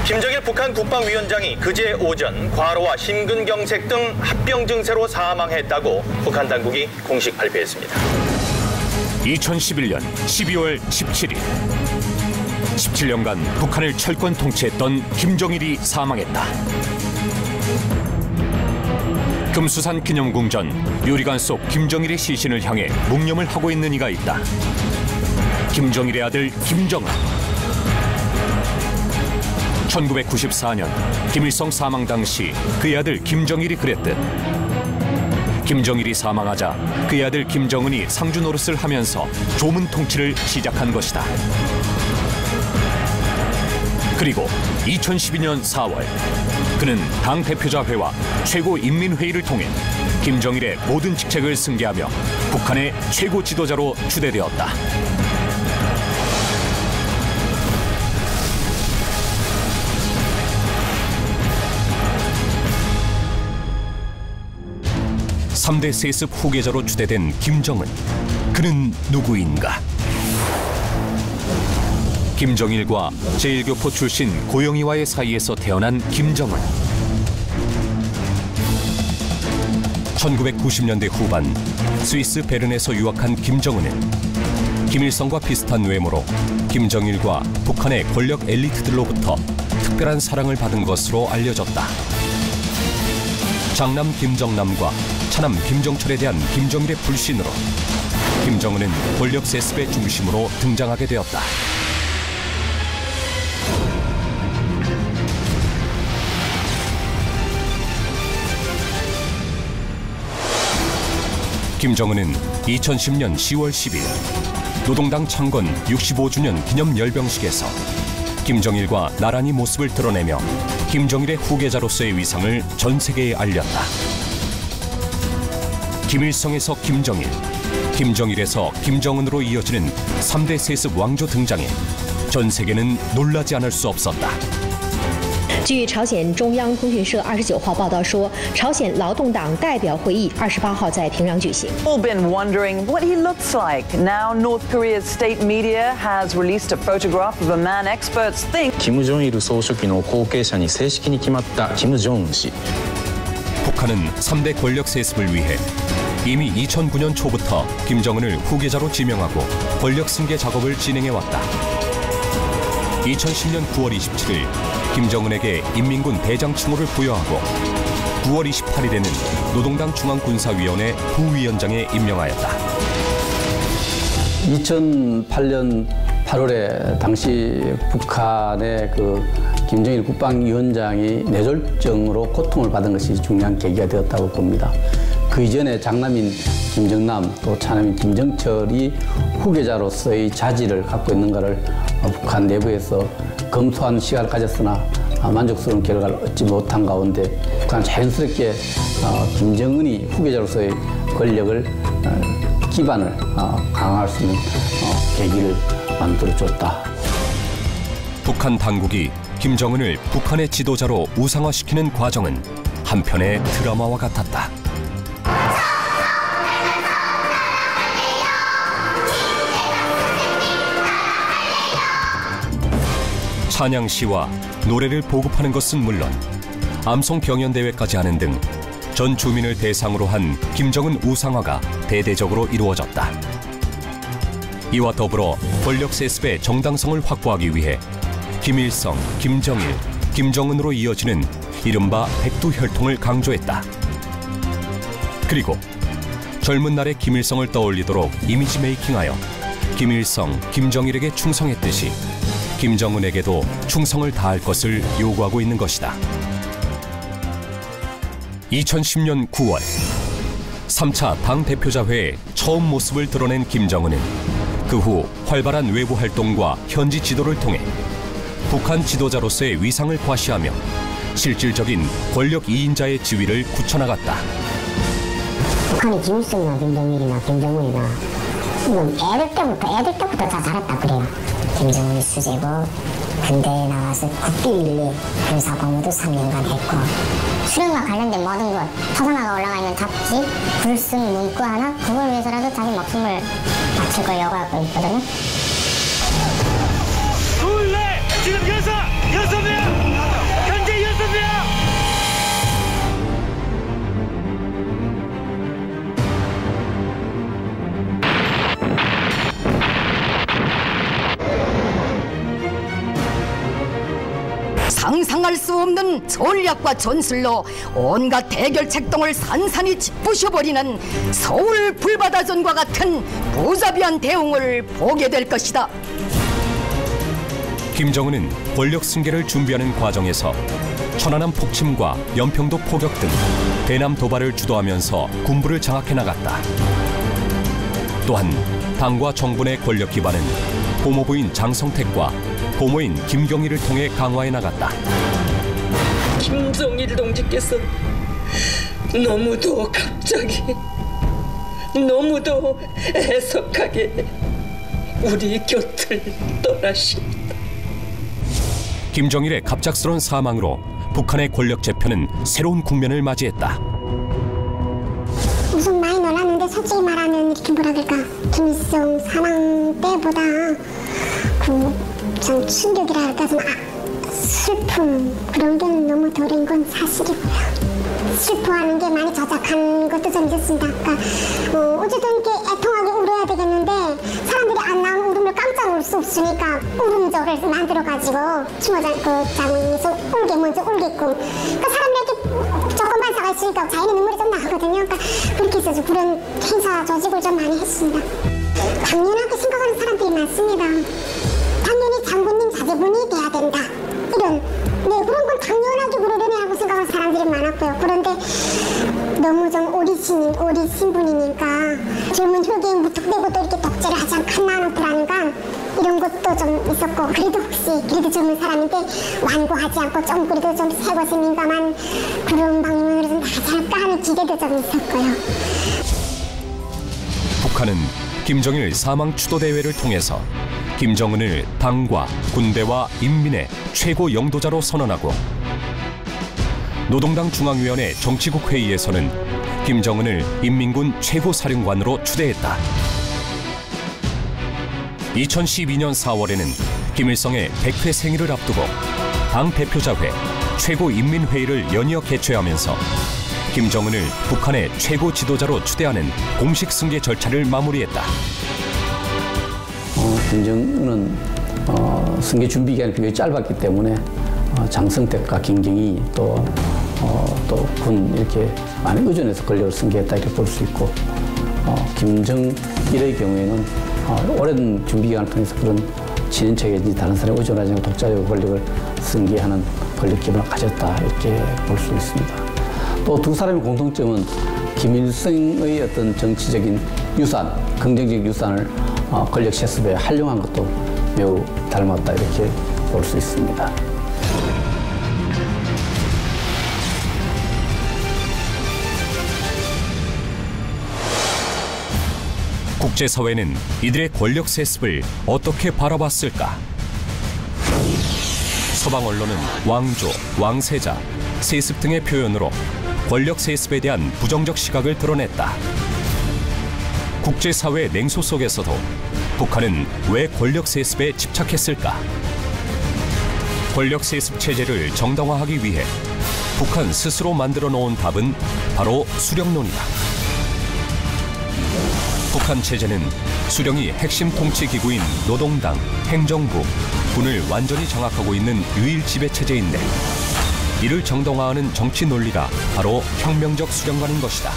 김정일 북한 국방위원장이 그제 오전 과로와 심근경색 등 합병 증세로 사망했다고 북한 당국이 공식 발표했습니다. 2011년 12월 17일 17년간 북한을 철권 통치했던 김정일이 사망했다. 금수산 기념궁전 요리관 속 김정일의 시신을 향해 묵념을 하고 있는 이가 있다. 김정일의 아들 김정은. 1994년 김일성 사망 당시 그의 아들 김정일이 그랬듯 김정일이 사망하자 그의 아들 김정은이 상주 노릇을 하면서 조문 통치를 시작한 것이다. 그리고 2012년 4월 그는 당 대표자회와 최고인민회의를 통해 김정일의 모든 직책을 승계하며 북한의 최고 지도자로 추대되었다. (3대) 세습 후계자로 추대된 김정은. 그는 누구인가? 김정일과 제1교포 출신 고영희와의 사이에서 태어난 김정은. 1990년대 후반 스위스 베른에서 유학한 김정은은 김일성과 비슷한 외모로 김정일과 북한의 권력 엘리트들로부터 특별한 사랑을 받은 것으로 알려졌다. 장남 김정남과 차남 김정철에 대한 김정일의 불신으로 김정은은 권력 세습의 중심으로 등장하게 되었다. 김정은은 2010년 10월 10일 노동당 창건 65주년 기념 열병식에서 김정일과 나란히 모습을 드러내며 김정일의 후계자로서의 위상을 전 세계에 알렸다. 김일성에서 김정일, 김정일에서 김정은으로 이어지는 3대 세습 왕조 등장에 전 세계는 놀라지 않을 수 없었다. 据朝鲜中央通讯社29号报道说，朝鲜劳动党代表会议28号在平壤举行。 We've been wondering what he looks like. Now North Korea's state media has released a photograph of a man experts think. 김정일総書記の後継者に正式に決まった김정은 씨. 북한은 3대 권력 세습을 위해 이미 2009년 초부터 김정은을 후계자로 지명하고 권력 승계 작업을 진행해왔다. 2010년 9월 27일 김정은에게 인민군 대장 칭호를 부여하고 9월 28일에는 노동당 중앙군사위원회 부위원장에 임명하였다. 2008년 8월에 당시 북한의 김정일 국방위원장이 뇌졸중으로 고통을 받은 것이 중요한 계기가 되었다고 봅니다. 그 이전에 장남인 김정남 또 차남인 김정철이 후계자로서의 자질을 갖고 있는가를 북한 내부에서 검토한 시간을 가졌으나 만족스러운 결과를 얻지 못한 가운데 북한은 자연스럽게 김정은이 후계자로서의 권력을 기반을 강화할 수 있는 계기를 만들어줬다. 북한 당국이 김정은을 북한의 지도자로 우상화시키는 과정은 한편의 드라마와 같았다. 찬양시와 노래를 보급하는 것은 물론 암송 경연대회까지 하는 등 전 주민을 대상으로 한 김정은 우상화가 대대적으로 이루어졌다. 이와 더불어 권력 세습의 정당성을 확보하기 위해 김일성, 김정일, 김정은으로 이어지는 이른바 백두혈통을 강조했다. 그리고 젊은 날의 김일성을 떠올리도록 이미지 메이킹하여 김일성, 김정일에게 충성했듯이 김정은에게도 충성을 다할 것을 요구하고 있는 것이다. 2010년 9월 3차 당대표자회에 처음 모습을 드러낸 김정은은 그 후 활발한 외부 활동과 현지 지도를 통해 북한 지도자로서의 위상을 과시하며 실질적인 권력 2인자의 지위를 굳혀나갔다. 북한이 김일성이나 김정일이나 김정은이나 애들 때부터 다 잘했다 그래요. 김정은 수재고 군대에 나와서 국비밀리 군사법무도 3년간 했고 수령과 관련된 모든 것 터사나가 올라가 있는 잡지, 불순, 문구 하나 그걸 위해서라도 자기 목숨을 바칠 걸 요구하고 있거든요. 둘, 넷! 지금 여섯 명! 상상할 수 없는 전략과 전술로 온갖 대결 책동을 산산히 짓부셔버리는 서울 불바다전과 같은 무자비한 대응을 보게 될 것이다. 김정은은 권력 승계를 준비하는 과정에서 천안함 폭침과 연평도 포격 등 대남 도발을 주도하면서 군부를 장악해 나갔다. 또한 당과 정부 내 권력 기반은 고모부인 장성택과 고모인 김경일을 통해 강화해 나갔다. 김정일 동지께서 너무도 갑자기, 너무도 애석하게 우리 곁을 떠나십니다. 김정일의 갑작스러운 사망으로 북한의 권력 재편은 새로운 국면을 맞이했다. 우선 많이 놀랐는데 솔직히 말하면 이렇게 뭐라 그럴까, 김일성 사망 때보다 좀 충격이라 할까, 좀 슬픔, 그런 게 너무 덜한 건 사실이고요. 슬퍼하는 게 많이 저작한 것도 좀 있었습니다. 그러니까 어쨌든 이렇게 애통하게 울어야 되겠는데 사람들이 안 나오는 울음을 깜짝 울 수 없으니까 울음절을 만들어가지고 주모장에서 울게 먼저 울게끔, 그러니까 사람들이 조건 반사가 있으니까 자기는 눈물이 좀 나거든요. 그러니까 그렇게 해서 그런 행사 조직을 좀 많이 했습니다. 당연하게 생각하는 사람들이 많습니다. 당연히 장군님 자제분이 돼야 된다, 이런, 그런 건 당연하게 그러려냐고 생각하는 사람들이 많았고요. 그런데 너무 좀 어리신 분이니까 젊은 혈기에 무턱대고 또 이렇게 독재를 하지 않고 나는 불안감, 이런 것도 좀 있었고, 그래도 젊은 사람인데 완고하지 않고 좀 그래도 좀 새것에 민감한 그런 방면으로 좀 나지 않을까 하는 기대도 좀 있었고요. 북한은 김정일 사망 추도 대회를 통해서 김정은을 당과 군대와 인민의 최고 영도자로 선언하고, 노동당 중앙위원회 정치국 회의에서는 김정은을 인민군 최고사령관으로 추대했다. 2012년 4월에는 김일성의 100회 생일을 앞두고 당 대표자회, 최고인민회의를 연이어 개최하면서 김정은을 북한의 최고 지도자로 추대하는 공식 승계 절차를 마무리했다. 김정은은 승계 준비 기간이 비교적 짧았기 때문에 장성택과 김경희 또 군 이렇게 많이 의존해서 권력을 승계했다 이렇게 볼 수 있고, 김정일의 경우에는 오랜 준비 기간을 통해서 그런 친인척이든지 다른 사람에 의존하지 않고 독자적 권력을 승계하는 권력 기반을 가졌다 이렇게 볼 수 있습니다. 또 두 사람의 공통점은 김일성의 어떤 정치적인 유산, 긍정적 유산을 권력 세습에 활용한 것도 매우 닮았다 이렇게 볼 수 있습니다. 국제사회는 이들의 권력 세습을 어떻게 바라봤을까? 서방 언론은 왕조, 왕세자, 세습 등의 표현으로 권력 세습에 대한 부정적 시각을 드러냈다. 국제사회 냉소 속에서도 북한은 왜 권력 세습에 집착했을까? 권력 세습 체제를 정당화하기 위해 북한 스스로 만들어 놓은 답은 바로 수령론이다. 북한 체제는 수령이 핵심 통치 기구인 노동당, 행정부, 군을 완전히 장악하고 있는 유일 지배 체제인데, 이를 정당화하는 정치 논리가 바로 혁명적 수령관인 것이다.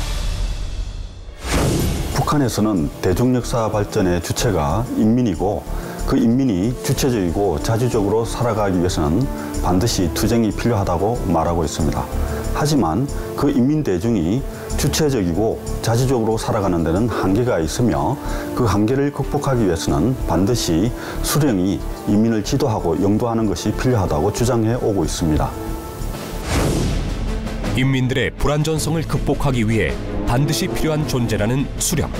북한에서는 대중역사 발전의 주체가 인민이고, 그 인민이 주체적이고 자주적으로 살아가기 위해서는 반드시 투쟁이 필요하다고 말하고 있습니다. 하지만 그 인민 대중이 주체적이고 자주적으로 살아가는 데는 한계가 있으며, 그 한계를 극복하기 위해서는 반드시 수령이 인민을 지도하고 영도하는 것이 필요하다고 주장해 오고 있습니다. 인민들의 불안전성을 극복하기 위해 반드시 필요한 존재라는 수령.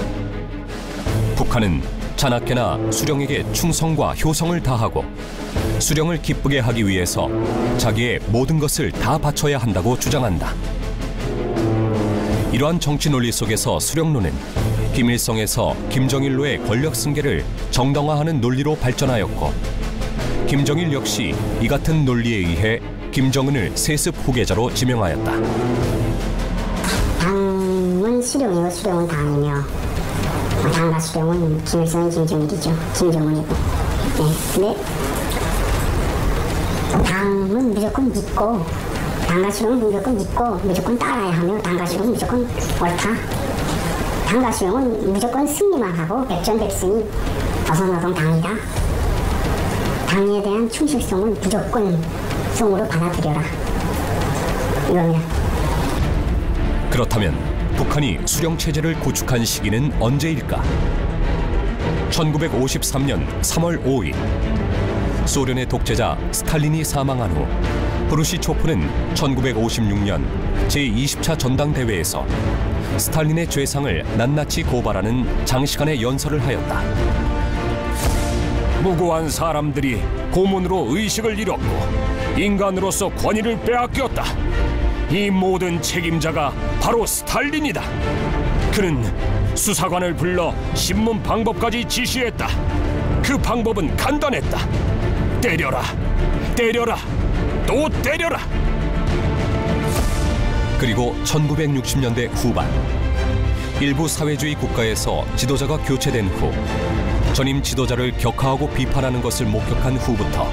북한은 자나깨나 수령에게 충성과 효성을 다하고 수령을 기쁘게 하기 위해서 자기의 모든 것을 다 바쳐야 한다고 주장한다. 이러한 정치 논리 속에서 수령론은 김일성에서 김정일로의 권력 승계를 정당화하는 논리로 발전하였고, 김정일 역시 이 같은 논리에 의해 김정은을 세습 후계자로 지명하였다. 당은 수령이고 수령은 당이며, 당과 수령은 김일성은 김정일이죠. 김정은이고. 네. 근데 당은 무조건 믿고 당과 수령은 무조건 믿고 무조건 따라야 하며 당과 수령은 무조건 옳다. 당과 수령은 무조건 승리만 하고 백전백승이 조선노동 당이다. 당에 대한 충실성은 무조건성으로 받아들여라. 이겁니다. 그렇다면 북한이 수령체제를 구축한 시기는 언제일까? 1953년 3월 5일 소련의 독재자 스탈린이 사망한 후 프루시초프는 1956년 제20차 전당대회에서 스탈린의 죄상을 낱낱이 고발하는 장시간의 연설을 하였다. 무고한 사람들이 고문으로 의식을 잃었고 인간으로서 권위를 빼앗겼다. 이 모든 책임자가 바로 스탈린이다. 그는 수사관을 불러 신문 방법까지 지시했다. 그 방법은 간단했다. 때려라, 때려라, 또 때려라. 그리고 1960년대 후반 일부 사회주의 국가에서 지도자가 교체된 후 전임 지도자를 격하하고 비판하는 것을 목격한 후부터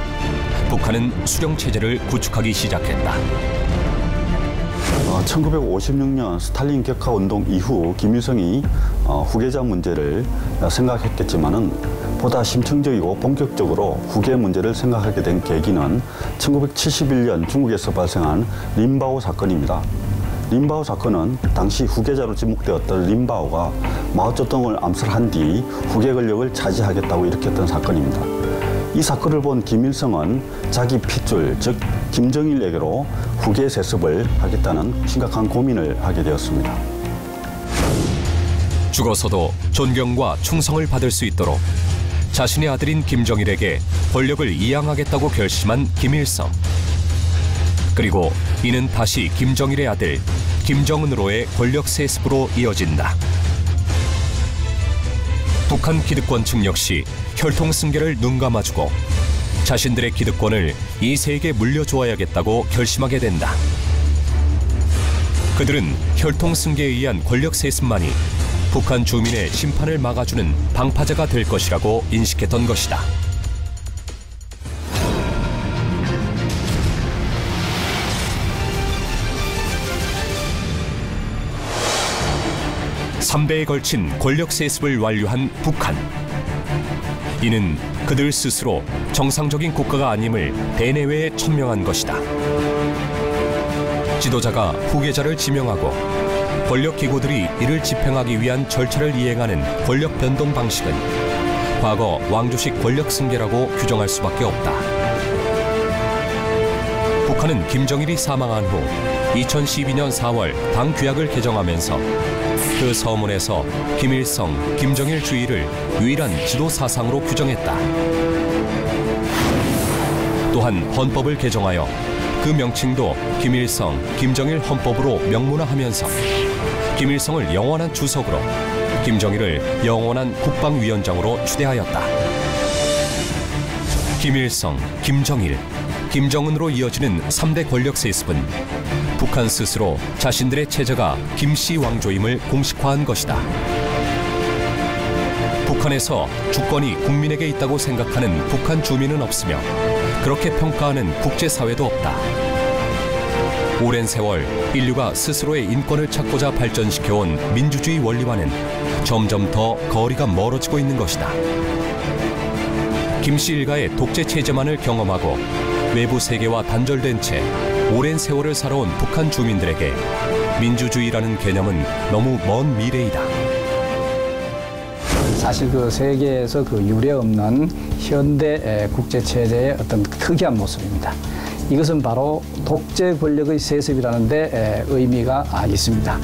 북한은 수령체제를 구축하기 시작했다. 1956년 스탈린 격하 운동 이후 김일성이 후계자 문제를 생각했겠지만은 보다 심층적이고 본격적으로 후계 문제를 생각하게 된 계기는 1971년 중국에서 발생한 린바오 사건입니다. 린바오 사건은 당시 후계자로 지목되었던 린바오가 마오쩌둥을 암살한 뒤 후계 권력을 차지하겠다고 일으켰던 사건입니다. 이 사건을 본 김일성은 자기 핏줄, 즉 김정일에게로 후계 세습을 하겠다는 심각한 고민을 하게 되었습니다. 죽어서도 존경과 충성을 받을 수 있도록 자신의 아들인 김정일에게 권력을 이양하겠다고 결심한 김일성. 그리고 이는 다시 김정일의 아들 김정은으로의 권력 세습으로 이어진다. 북한 기득권 측 역시 혈통승계를 눈감아주고 자신들의 기득권을 이 세에게 물려주어야겠다고 결심하게 된다. 그들은 혈통승계에 의한 권력 세습만이 북한 주민의 심판을 막아주는 방파제가 될 것이라고 인식했던 것이다. (3대에) 걸친 권력 세습을 완료한 북한. 이는 그들 스스로 정상적인 국가가 아님을 대내외에 천명한 것이다. 지도자가 후계자를 지명하고 권력 기구들이 이를 집행하기 위한 절차를 이행하는 권력 변동 방식은 과거 왕조식 권력 승계라고 규정할 수밖에 없다. 북한은 김정일이 사망한 후 2012년 4월 당 규약을 개정하면서 그 서문에서 김일성, 김정일 주의를 유일한 지도 사상으로 규정했다. 또한 헌법을 개정하여 그 명칭도 김일성, 김정일 헌법으로 명문화하면서 김일성을 영원한 주석으로, 김정일을 영원한 국방위원장으로 추대하였다. 김일성, 김정일, 김정은으로 이어지는 3대 권력 세습은 북한 스스로 자신들의 체제가 김씨 왕조임을 공식화한 것이다. 북한에서 주권이 국민에게 있다고 생각하는 북한 주민은 없으며 그렇게 평가하는 국제사회도 없다. 오랜 세월 인류가 스스로의 인권을 찾고자 발전시켜온 민주주의 원리와는 점점 더 거리가 멀어지고 있는 것이다. 김씨 일가의 독재 체제만을 경험하고 외부 세계와 단절된 채 오랜 세월을 살아온 북한 주민들에게 민주주의라는 개념은 너무 먼 미래이다. 사실 그 세계에서 그 유례 없는 현대 국제 체제의 어떤 특이한 모습입니다. 이것은 바로 독재 권력의 세습이라는 데 의미가 있습니다.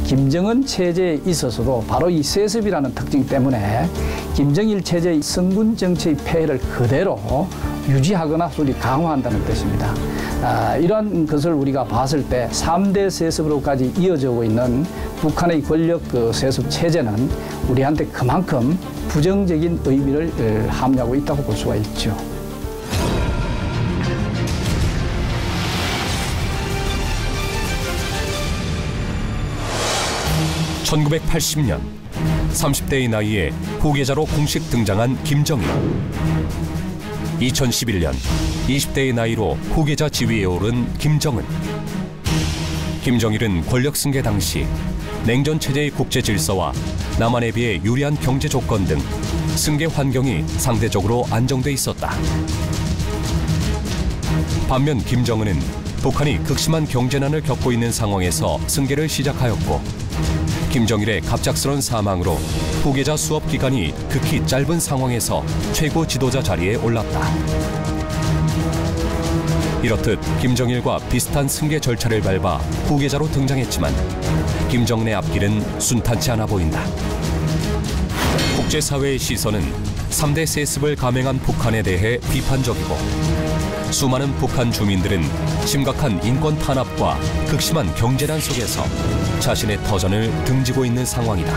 김정은 체제에 있어서도 바로 이 세습이라는 특징 때문에 김정일 체제의 성군 정치의 폐해를 그대로 유지하거나 소위 강화한다는 뜻입니다. 이러한 것을 우리가 봤을 때 3대 세습으로까지 이어져 오고 있는 북한의 권력 세습 체제는 우리한테 그만큼 부정적인 의미를 함유하고 있다고 볼 수가 있죠. (1980년) 30대의 나이에 후계자로 공식 등장한 김정일. 2011년 20대의 나이로 후계자 지위에 오른 김정은. 김정일은 권력 승계 당시 냉전 체제의 국제 질서와 남한에 비해 유리한 경제 조건 등 승계 환경이 상대적으로 안정돼 있었다. 반면 김정은은 북한이 극심한 경제난을 겪고 있는 상황에서 승계를 시작하였고, 김정일의 갑작스런 사망으로 후계자 수업 기간이 극히 짧은 상황에서 최고 지도자 자리에 올랐다. 이렇듯 김정일과 비슷한 승계 절차를 밟아 후계자로 등장했지만 김정은의 앞길은 순탄치 않아 보인다. 국제사회의 시선은 3대 세습을 감행한 북한에 대해 비판적이고, 수많은 북한 주민들은 심각한 인권 탄압과 극심한 경제난 속에서 자신의 터전을 등지고 있는 상황이다.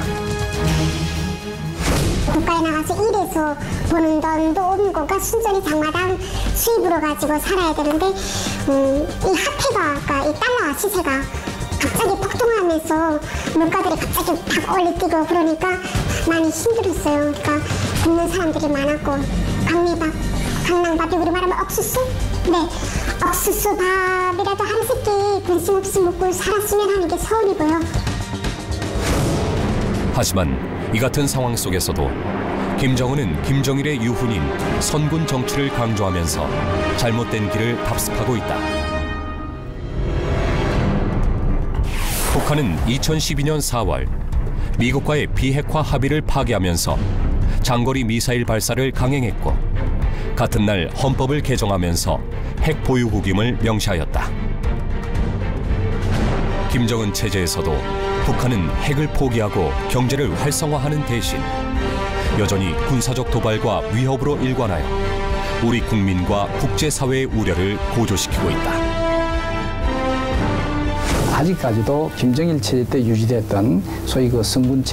국가에 나가서 일해서 버는 돈도 없고 순전히 장마당 수입으로 가지고 살아야 되는데 이 화폐가, 이 달러 시세가 갑자기 폭등하면서 물가들이 갑자기 막 올리뛰고 그러니까 많이 힘들었어요. 그러니까 굶는 사람들이 많았고, 강미밥, 강낭밥이 우리 말하면 억수수? 네, 억수수 밥이라도 한 새끼 근심 없이 먹고 살았으면 하는 게 서울이고요. 하지만 이 같은 상황 속에서도 김정은은 김정일의 유훈인 선군 정치를 강조하면서 잘못된 길을 답습하고 있다. 북한은 2012년 4월 미국과의 비핵화 합의를 파기하면서 장거리 미사일 발사를 강행했고, 같은 날 헌법을 개정하면서 핵 보유국임을 명시하였다. 김정은 체제에서도 북한은 핵을 포기하고 경제를 활성화하는 대신 여전히 군사적 도발과 위협으로 일관하여 우리 국민과 국제사회의 우려를 고조시키고 있다. 아직까지도 김정일 체제 때 유지됐던 소위 그 성군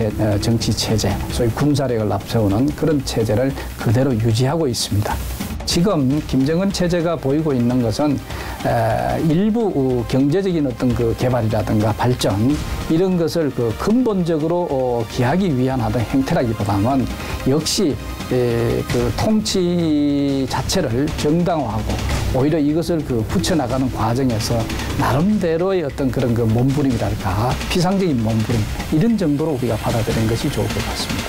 정치 체제, 소위 군사력을 앞세우는 그런 체제를 그대로 유지하고 있습니다. 지금 김정은 체제가 보이고 있는 것은 일부 경제적인 어떤 그 개발이라든가 발전, 이런 것을 그 근본적으로 기하기 위한 하던 행태라기보다는 역시 그 통치 자체를 정당화하고 오히려 이것을 그 붙여나가는 과정에서 나름대로의 어떤 그런 그 몸부림이랄까, 피상적인 몸부림, 이런 정도로 우리가 받아들이는 것이 좋을 것 같습니다.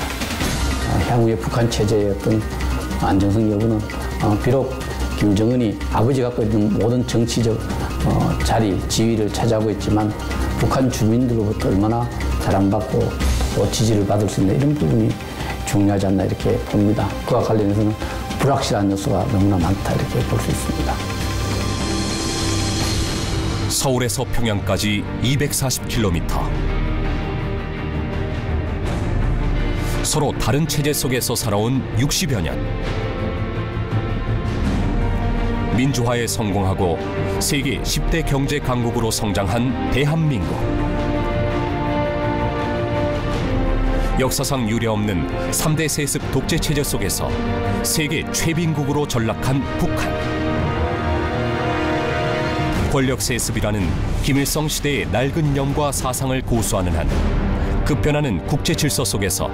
향후의 북한 체제의 어떤 안정성 여부는 비록 김정은이 아버지가 갖고 있는 모든 정치적 자리, 지위를 차지하고 있지만 북한 주민들로부터 얼마나 사랑받고 또 지지를 받을 수 있는 이런 부분이 중요하지 않나 이렇게 봅니다. 그와 관련해서는 불확실한 요소가 너무나 많다 이렇게 볼 수 있습니다. 서울에서 평양까지 240km. 서로 다른 체제 속에서 살아온 60여 년. 민주화에 성공하고 세계 10대 경제 강국으로 성장한 대한민국. 역사상 유례없는 3대 세습 독재 체제 속에서 세계 최빈국으로 전락한 북한. 권력 세습이라는 김일성 시대의 낡은 염과 사상을 고수하는 한 급변하는 국제 질서 속에서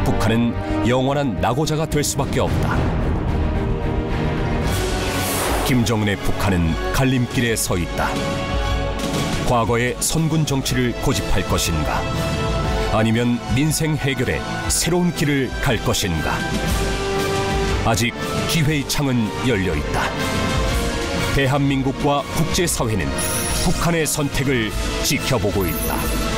북한은 영원한 낙오자가 될 수밖에 없다. 김정은의 북한은 갈림길에 서 있다. 과거의 선군 정치를 고집할 것인가? 아니면 민생 해결에 새로운 길을 갈 것인가? 아직 기회의 창은 열려 있다. 대한민국과 국제사회는 북한의 선택을 지켜보고 있다.